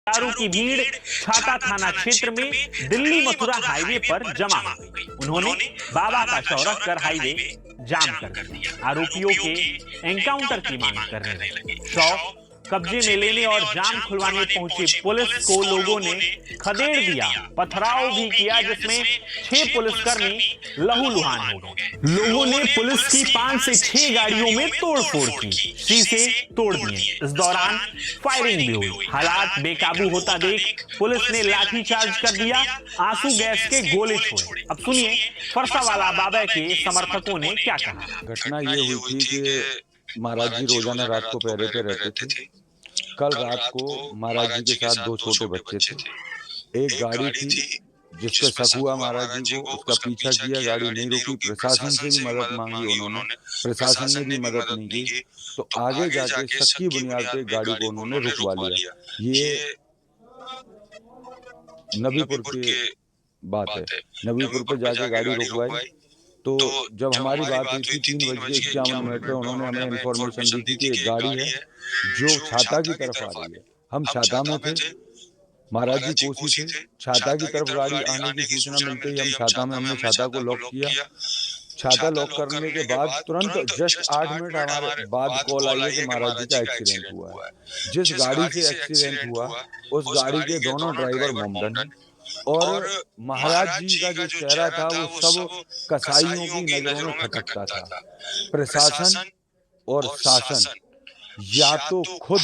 हजारों की भीड़ छाता थाना क्षेत्र में दिल्ली मथुरा हाईवे पर जमा हो गई। उन्होंने बाबा का शव रखकर हाईवे जाम कर दिया। आरोपियों के एनकाउंटर की मांग करने लगे। शव कब्जे में लेने और जाम खुलवाने पहुंचे पुलिस को लोगों ने खदेड़ दिया, पथराव भी किया, जिसमें 6 पुलिसकर्मी लहूलुहान हो गए। लोगों ने पुलिस की 5 से 6 गाड़ियों में तोड़फोड़ की, शीशे तोड़ दिए। इस दौरान फायरिंग भी हुई। हालात बेकाबू होता देख पुलिस ने लाठीचार्ज कर दिया, आंसू गैस के गोले छोड़े। अब सुनिए फरसावाला बाबा के समर्थकों ने क्या कहा। घटना ये हुई थी कि महाराज जी रोजाना रात को पहरे पे रहते थे। कल रात को महाराज जी के साथ 2 छोटे बच्चे थे। एक गाड़ी थी जिस पे शक हुआ महाराज जी को, उसका पीछा किया, गाड़ी नहीं रुकी। प्रशासन से भी मदद मांगी उन्होंने, प्रशासन ने भी मदद नहीं की। तो आगे जाके शक की बुनियाद पे गाड़ी को उन्होंने रुकवा लिया। ये नबीपुर की बात है। नबीपुर पे जाके गाड़ी रुकवाई। तो जब हमारी बात हुई थी 3:51 पे, उन्होंने हमें इन्फॉर्मेशन दी थी कि एक गाड़ी है जो छाता की तरफ आ रही है। हम छाता में थे, महाराज जी कोसी थे। छाता की तरफ गाड़ी आने की सूचना मिलते ही हम छाता में, हमने छाता को लॉक किया। छाता लॉक करने के बाद तुरंत जस्ट 8 मिनट हमारे बाद कॉल आई है कि महाराज जी का एक्सीडेंट हुआ है। जिस गाड़ी से एक्सीडेंट हुआ उस गाड़ी के दोनों ड्राइवर मोमडन हैं और महाराज जी का जो चेहरा था वो सब कसाईयों की नजरों में खटकता था। प्रशासन और शासन या तो खुद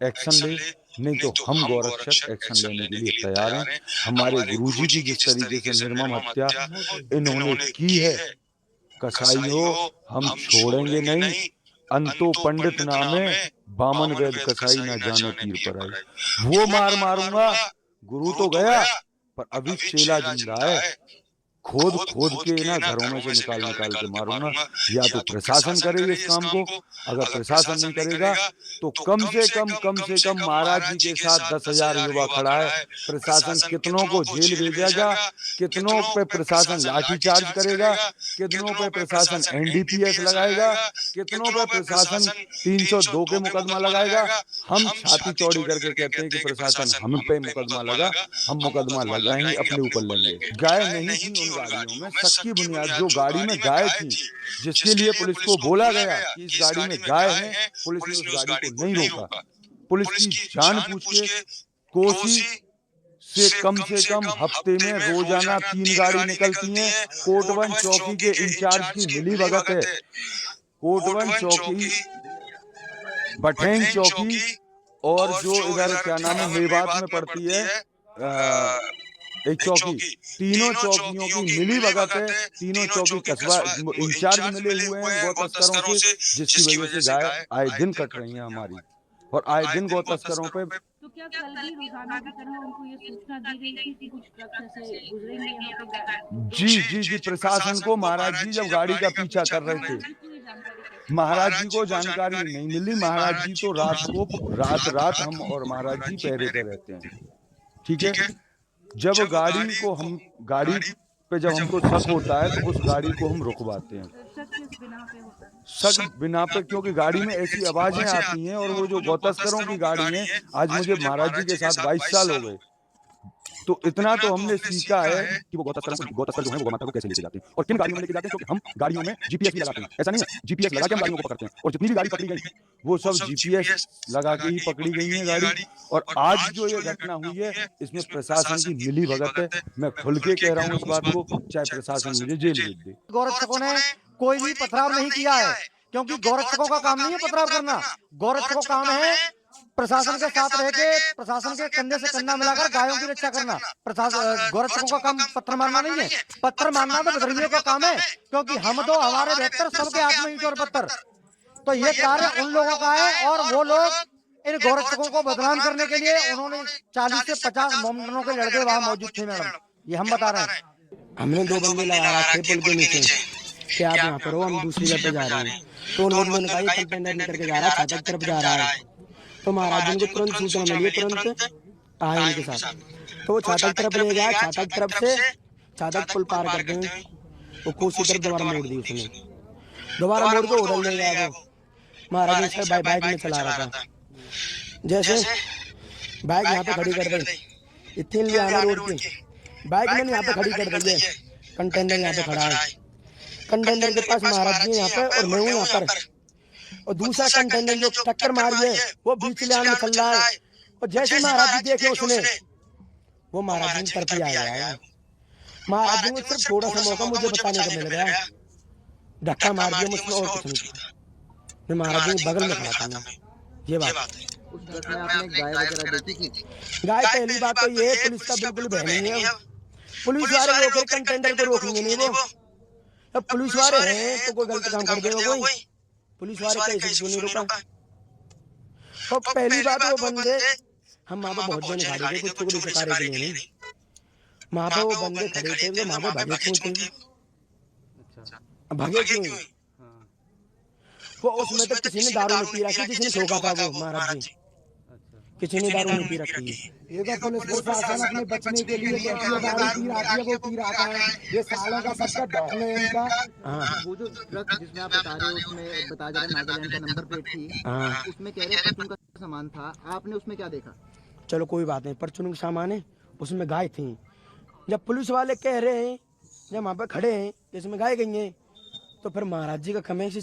एक्शन ले, नहीं तो हम गौरक्षक एक्शन लेने के लिए तैयार हैं। हमारे गुरुजी की जिस तरीके से निर्मम हत्या इन्होंने की है, कसाईयों हम छोड़ेंगे नहीं। अंतो पंडित नामे बामन वेद कसाई ना जाने तीर पर आई। वो मार मारूंगा, गुरु तो गया पर अभी चेला जिंदा है। खोद खोद के ना घरों में से निकाल निकाल के मारूंगा। या तो प्रशासन करे इस काम को, अगर प्रशासन नहीं करेगा तो कम से कम महाराज जी के साथ 10,000 युवा खड़ा है। प्रशासन कितनों को जेल भेजेगा, कितनों पे प्रशासन लाठीचार्ज करेगा, कितनों पे प्रशासन एनडीपीएस लगाएगा, कितनों पे प्रशासन 302 के मुकदमा लगाएगा। हम छाती चौड़ी करके कहते हैं कि प्रशासन हम पे मुकदमा लगा, हम मुकदमा लगाएंगे, अपने ऊपर लेंगे। गाय नहीं थी उन गाड़ियों में, शक की बुनियाद जो गाड़ी में गाय थी, जिसके लिए पुलिस को बोला गया कि इस गाड़ी में गाय है, पुलिस ने उस गाड़ी को नहीं रोका। पुलिस की जान पूछ के कोसी से कम हफ्ते में रोजाना 3 गाड़ी निकलती हैं। कोटवन चौकी के इंचार्ज की मिली भगत है। कोटवन चौकी, बठेंग चौकी और जो इधर क्या नाम है मेवात में पड़ती है एक चौकी, तीनों चौकियों की मिली भगत है। तीनों चौकी कस्बा इंचार्ज मिले हुए हैं गौ तस्करों से, जिसकी वजह से गाय आए दिन कट रही है हमारी और आए दिन गौ तस्करों पे। तो क्या कल भी रोजाना की तरह उनको ये सूचना दी गई थी कि कुछ ट्रक ऐसे गुजरेंगे यहाँ पे? जी, प्रशासन को महाराज जी जब गाड़ी का पीछा कर रहे थे, महाराज जी को जानकारी नहीं मिली। महाराज जी तो रात हम और महाराज जी पहरे पे रहते हैं, ठीक है। जब गाड़ी पे जब हमको शक होता है तो उस गाड़ी को हम रुकवाते हैं। शक बिना पे, क्योंकि गाड़ी में ऐसी आवाजें आती हैं और वो जो गौ तस्करों की गाड़ी है। आज मुझे महाराज जी के साथ 22 साल हो गए, तो इतना तो हमने सीखा है कि वो गौ तस्कर जो है वो गौ माता को कैसे लेके जाते हैं और किन गाड़ियों में लेके जाते हैं। क्योंकि हम गाड़ियों में जीपीएस भी लगाते हैं, ऐसा नहीं है, जीपीएस लगा के हम गाड़ियों को पकड़ते हैं और जितनी भी गाड़ी पकड़ी गई वो सब जीपीएस लगा के ही पकड़ी गई है गाड़ी। और आज जो ये घटना हुई है इसमें प्रशासन की मिली भगत है। मैं खुल के कह रहा हूँ इस बात को, चाहे प्रशासन मुझे जेल भेज दे। गौरक्षकों ने कोई भी पथराव नहीं किया है, क्योंकि गौरक्षकों का काम नहीं है पथराव करना। गौरक्षकों का काम है प्रशासन के साथ रह के, प्रशासन के कंधे से कंधा मिलाकर गायों की रक्षा करना। गौरक्षकों का काम पत्थर मारना नहीं है। पत्थर मारना तो विधर्मियों का काम है, क्योंकि हम तो हमारे बेहतर सबके हाथ में ईंट और पत्थर। तो ये कार्य उन लोगों का है और वो लोग इन गौरक्षकों को बदनाम करने के लिए उन्होंने 40 से 50 मोमडनों के लड़के वहां मौजूद थे। मैडम ये हम बता रहे हैं। हमने 2 बंदे लगा रखे पुल के नीचे कि आप यहाँ पर हो, हम दूसरी जगह पे जा रहे हैं। तो उन लोगों ने कहा ये कंटेनर लेकर के जा रहा है, छाता की तरफ जा रहा है। तो महाराज जी को तुरंत सूचना मिली, तुरंत आए उनके साथ। तो वो छाता की तरफ ले गया, छाता की तरफ से छाता पुल पार करते हैं वो कोसी तरफ दोबारा मोड़ दी उसने। दोबारा मोड़ के उधर ले गया वो। महाराज जी बाइक में चला रहा था। जैसे बाइक यहाँ पे खड़ी कर दी, इतने लिए आना रोड पे, बाइक मैंने यहाँ पे खड़ी कर दी है, कंटेनर यहाँ पे खड़ा है, कंटेनर के पास महाराज जी यहाँ पे और मैं हूँ यहाँ पर, और दूसरा कंटेनर जो टक्कर मारी है वो बीच लाइन में चल रहा है, और जैसे महाराज जी देखे उसने वो महाराज जी की तरफ ही आ गया है। महाराज जी को सिर्फ थोड़ा सा मौका मुझे बताने को मिल गया, धक्का मार दिया मुझमें और कुछ नहीं किया। मैं महाराज जी के बगल में खड़ा था, ये बात है। उस ट्रक में आपने गाय वगैरह देखी थी? गाय पहली बात तो ये पुलिस का बिल्कुल बहन नहीं है, पुलिस वाले रोक कंटेनर को रोकेंगे नहीं वो, अब पुलिस वाले हैं तो कोई गलत काम कर देगा कोई, पुलिस वाले कैसे क्यों नहीं रोका। और पहली बात वो बंदे हम वहाँ पे बहुत जन खड़े थे, कुछ चोरी चकारी के लिए नहीं, वहाँ पे वो बंदे खड़े थे, वो वहाँ पे भागे क्यों थे, भागे क्यों, वो उसमें तो किसी ने दारू नहीं पी रखी, जिसने ठोका था वो महाराज जी, किसी ने दारू नहीं पी रखी है। ये तो पुलिस प्रशासन अपने बचने के लिए कहती है दारू पी रहा है, वो पी रहा है, ये सालों का सबका ढोंग है इनका। वो जो ट्रक जिसमें आप बता रहे हो उसमें बता जा रहे नागालैंड का नंबर प्लेट थी, उसमें कह रहे परचून का सामान था, आपने उसमें क्या देखा? चलो कोई बात नहीं, परचून का सामान है, उसमें गाय थी। जब पुलिस वाले कह रहे हैं, जब वहाँ पे खड़े हैं इसमें गाय गई हैं, तो फिर महाराज जी का खमेश